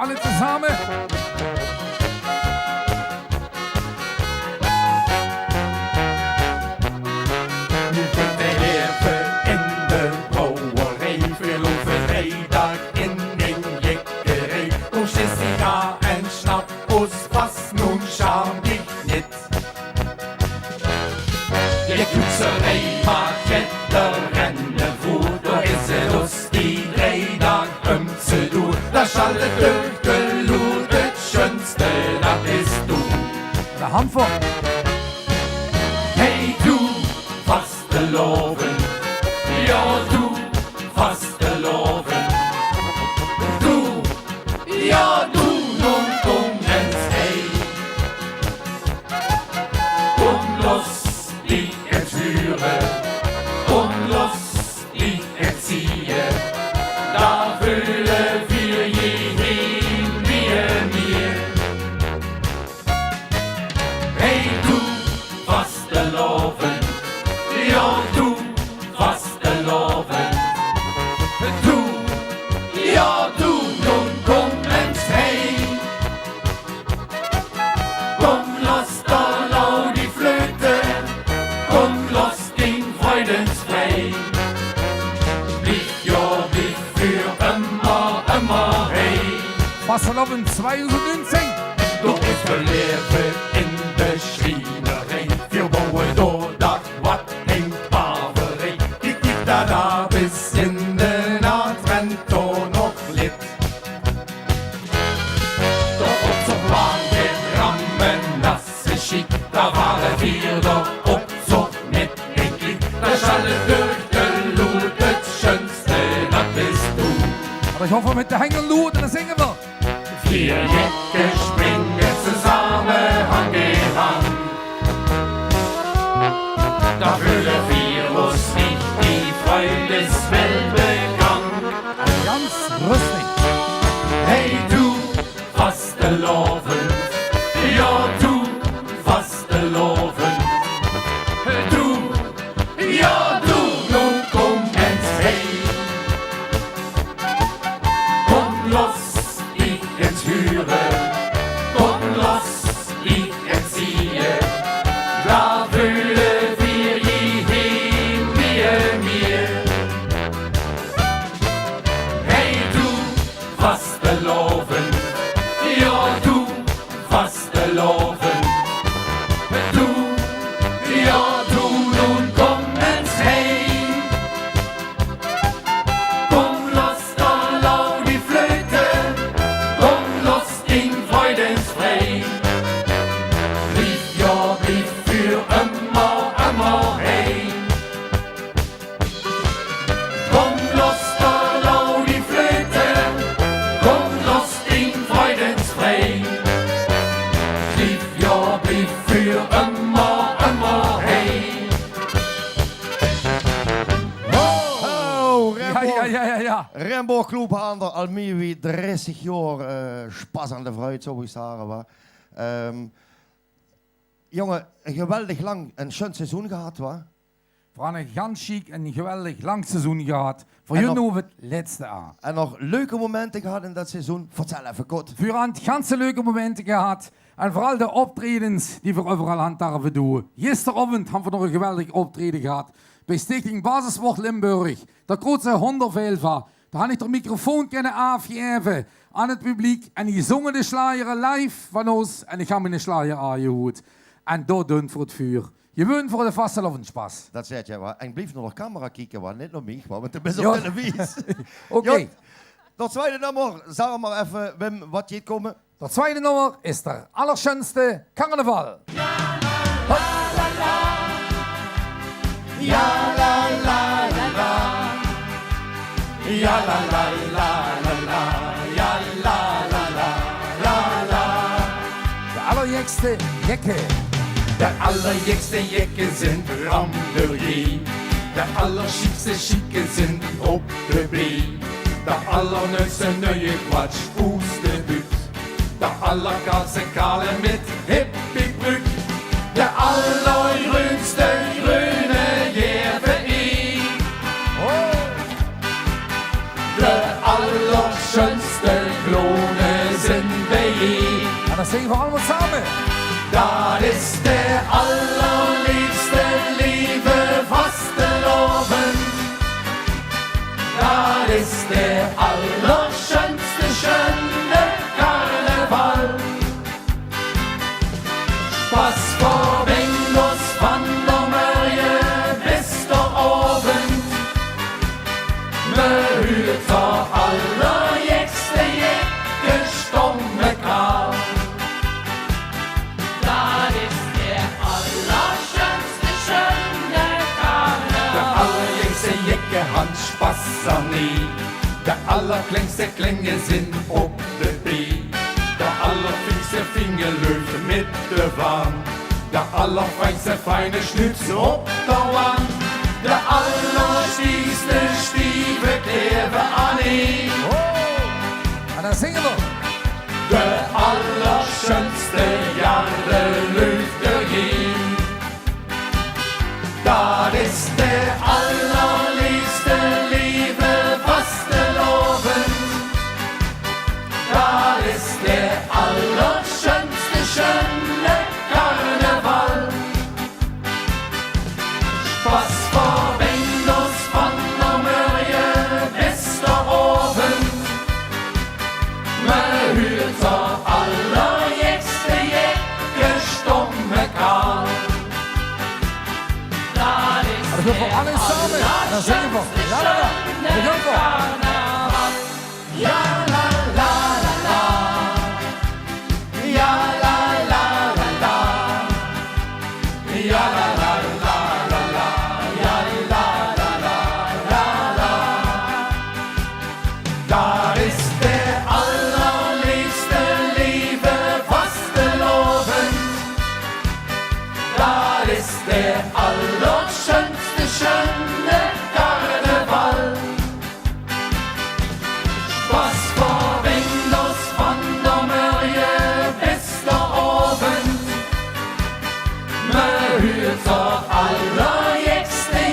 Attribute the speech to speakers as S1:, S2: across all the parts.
S1: alle zusammen.
S2: Nu kunt de leven in de brouwerij, veel over vrijdag in een jekkerij. Koos je sigaar en schnappos, was nun scham dich niet. Je koetserij maakt vetter rennen voort, door is het lust die vrijdag te doen. Dat is alle durgeloed, het schönste dat is doen.
S1: De hand voor.
S2: Hey du, vasteloven, ja du, vasteloven. Du, ja du, nun kom ens hey. Kom los, die het vuren, kom los, die het ziehen. Daar vullen wir je heen, weer meer. Hey du, vasteloven, ja du, vasteloven. Du, ja du, nun kom ens heen. Kom los, da lau die Flöte, kom los, den Freudensfrei. Blieb für immer, hey.
S1: Vasteloven 2019.
S2: Doch ist für Lehre in der Schreinerei. Wir bauen dort das, was in Barbarei. Die gibt da bis in den Trento noch lit. Doch ob so waren wir Rammen, nasse Schick, da waren wir doch ob so mit den Klick. Da schalle durchgelootet, schönste, das bist du.
S1: Aber ich hoffe mit der Hängellut und dann singen wir.
S2: Vier Jäcke springen zusammen Hand in Hand. Da fühlen wir uns nicht die Freundeswelt begangen.
S1: Ganz rüstig.
S2: Hey du, vasteloven, ja du, vasteloven. Du, ja du, nun kom ens hey. Kom los, die het huren, kom los, die het ziehen. Daar willen wir je heen, weer meer. Hey du, vasteloven, ja du, vasteloven. Du, ja du, nun kom ens heen. Kom los, da lau die Flöte, kom los, in Freudensfrei. Brief für immer, hey. Kom los, da lau die Flöte, kom los, in Freudensfrei. Brief für immer, hey.
S3: Oh,
S1: Ja.
S3: Remborg Club haben wir al meer wie 30 jaar Spaß aan de fruit, zou ik zeggen. Wa. Jongen, een geweldig lang en schön seizoen gehad, wa?
S1: We hadden een ganz chic en geweldig lang seizoen gehad. Voor
S3: En
S1: jullie
S3: nog-
S1: het laatste jaar.
S3: En nog leuke momenten gehad in dat seizoen. Vertel even kort.
S1: Wir haben ganz leuke Momente gehabt. En vooral de optredens die we overal handhaven doen. Gisteravond hebben we nog een geweldig optreden gehad. Bij Stichting Basissport Limburg. De grootste hondenvelva. Daar had ik de microfoon kunnen afgeven aan het publiek. En die zongen de slager live van ons. En ik heb mijn slager aangehoord. En dat doen voor het vuur. Gewoon voor de vastelovenspas.
S3: Dat zei je, wa? En blijf naar de camera kijken, wa? Niet naar mij, wa? Want dat is
S1: Ja.
S3: op televisie.
S1: Oké.
S3: Jong, dat tweede nummer, zeg maar even, Wim, wat je komen.
S1: Dat tweede nummer is de allerschönste carnaval.
S2: Ja la la la la. Ja la la la la la. Ja la la la la la.
S1: De allerjekste jekke.
S2: De allerjekste jekken zijn Rambergie. De allerschiekste chique zijn op de blie. De allerneuste nieuwe kwatsch oes de buurt. De allerkaatste kale met hippiebruk. De allergroenste groene jervie. De allerschönste klone
S1: zingen wir allemaal samen.
S2: Dat is der allerliebste lieve Fastenabend. Dat is der allerschönste schöne Karneval. Spaß vor Windows van der Mörje bis der Abend. Me hört der allerjächste gestomme Karl.
S4: Das ist der allerschönste schöne Karneval.
S2: Der allerjängste Jäcke hat Spaß an nie. Der allerkleinste Klänge sind op de Bie. Der allerfeinste Fingerlöwe mit der Wand. Der allerfeinste feine Schnitzel op der Wand. Der allerstiefste Stiefel Kleber an ihm.
S1: En dan zingen we.
S2: Der allerschönste Jahre Lüfter hin. Das ist der allerliebste liebe Fastenabend. Das ist der allerschönste schöne Karneval. Spaß vor Windows von der Mörje bis der Abend. Man hört der allerjächste gestomme Karl.
S4: Das ist
S1: En dan doen we alles samen. En dan zingen we. La la la. En dan gaan we.
S4: Karneval.
S2: Ja la la la la. Ja la la la la. Ja la la la la la. Ja la la la la la. Dat is der allerliebste lieve Fastenabend. Dat is der allerschönste schöne Karneval. Spaß vor Windows von der Mörje bis der Abend. Man hört der allerjächste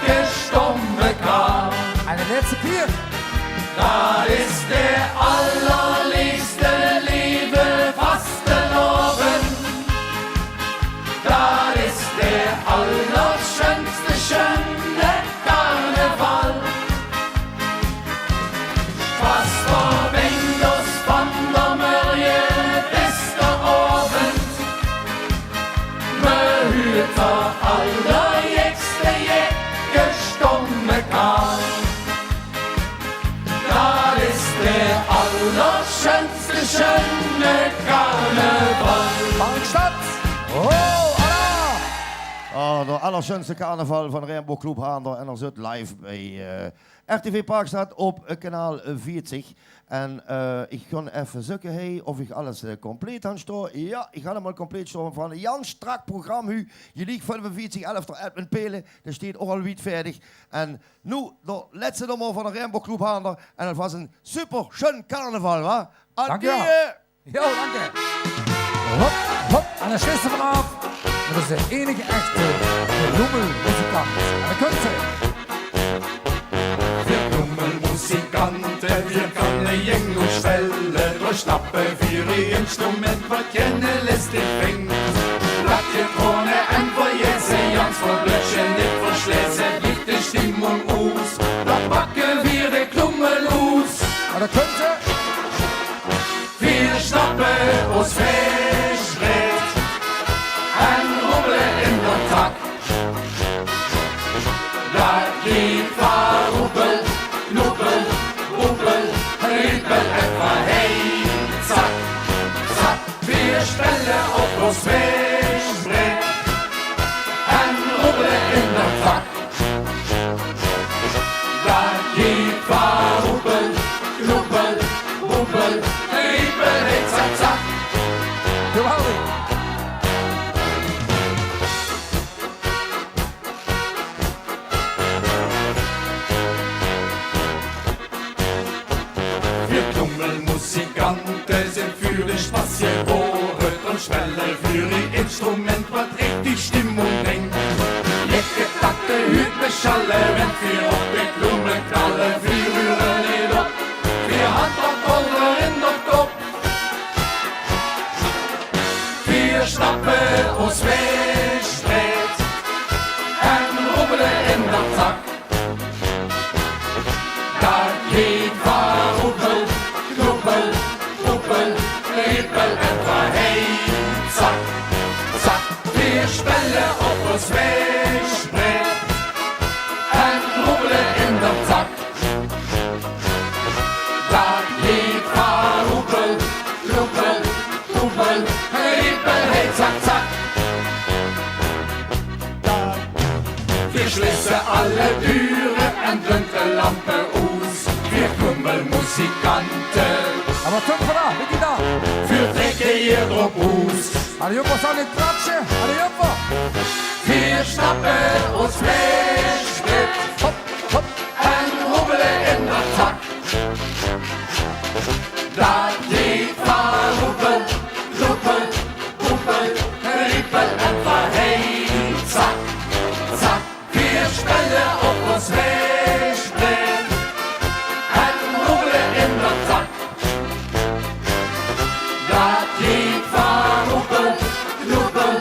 S2: gestomme Karl.
S1: En de laatste keer.
S2: Das ist der allerliebste liebe Fastenabend. Das ist der allerschönste schöne Karneval. Spaß vor Windows von der Mörje bis der Abend. Man hört der allerjächste gestomme Karl. Das ist der allerschönste schöne Karneval.
S1: Bangstad. Oh, Allah.
S3: Ah, de allerschönste carnaval van Rainbow Club Haandel en dan zit live bij RTV Parkstad op kanaal 40. En ik ga even zoeken hey, of ik alles compleet aan sto. Ja, ik ga helemaal compleet staan van een Jan strak programma. Je liegt 4511 door Edmund Pelen. Dat staat ook al wiet verdig. En nu de laatste nummer van de Rainbow Club Haandel. En het was een super schön carnaval, wa?
S1: Dank je wel. Jo, dank je. Hop, hop. En dan schiessen we af. Dat is de enige echte Lummelmuzikant. En dan kunt ze.
S2: Wir Blumenmusikanten, wir kann ne Jeng und Schwelle durchschnappen für ihr Instrument, was kennen lässt dich fängt. Blattchen ohne einfach jetzt, ganz voll Blöckchen, nicht verschläßen, liegt die Stimmung aus. Da packen wir die Klummel aus.
S1: En dan kunt ze.
S2: Wir schnappen uns Fischbrett, ein Rubbel in der Takt. Da geht Verrubbel, Knubbel, Rubbel, Ribbel, etwa hey, zack, zack. Wir stellen auf das Fischbrett, ein Rubbel in der Takt. Da geht Verrubbel, Knubbel, Rubbel, Ribbel, hey, zack, zack.
S1: Geweldig.
S2: Wir Klummelmusikanten sind für den Spaß geboren und Schwelle für die in de zak. Dat geht verhoepel, knoepel, poepel, riepel en verheet. Zak, zak, wir spellen op ons wegspreek en roebelen in de zak. Dat geht verhoepel, knoepel, poepel, riepel, heet, zak, zak. Wir schließen alle Türen und dunkle Lampen aus. Wir Kummelmusikanten,
S1: Aber kom vanaf, weet je dat?
S2: für Drecke hier drauf aus.
S1: Alle jongens aan het klatschen, alle jongens.
S2: Wir schnappen uns Fleischsprit
S1: Hop, hop.
S2: und rubbeln in der Zack. Da geht verruppel, ruppel, ruppel, rippel und verheet. Zack, zack, wir spellen auf uns Fleischsprit und rubbeln in der Zack. Da geht verruppel, ruppel,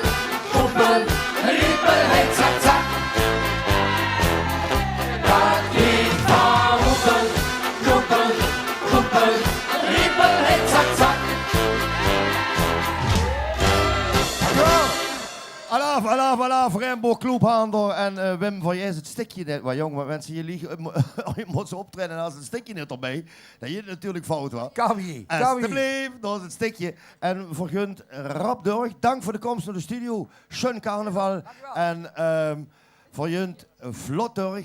S2: ruppel, rippel, hey, zack, zack. Da geht verruppel, ruppel, ruppel, rippel, hey, zack, zack.
S3: Alaf, Rainbow Club Hander en Wim van Jes, het stikje net. Maar jongen, mensen, je moet ze optreden en als het stikje niet erbij, dan is het natuurlijk fout, hoor.
S1: Kawie,
S3: Alsjeblieft, dat is het stikje. En vergunt rap door. Dank voor de komst naar de studio. Schön carnaval. En vergunt vlot door.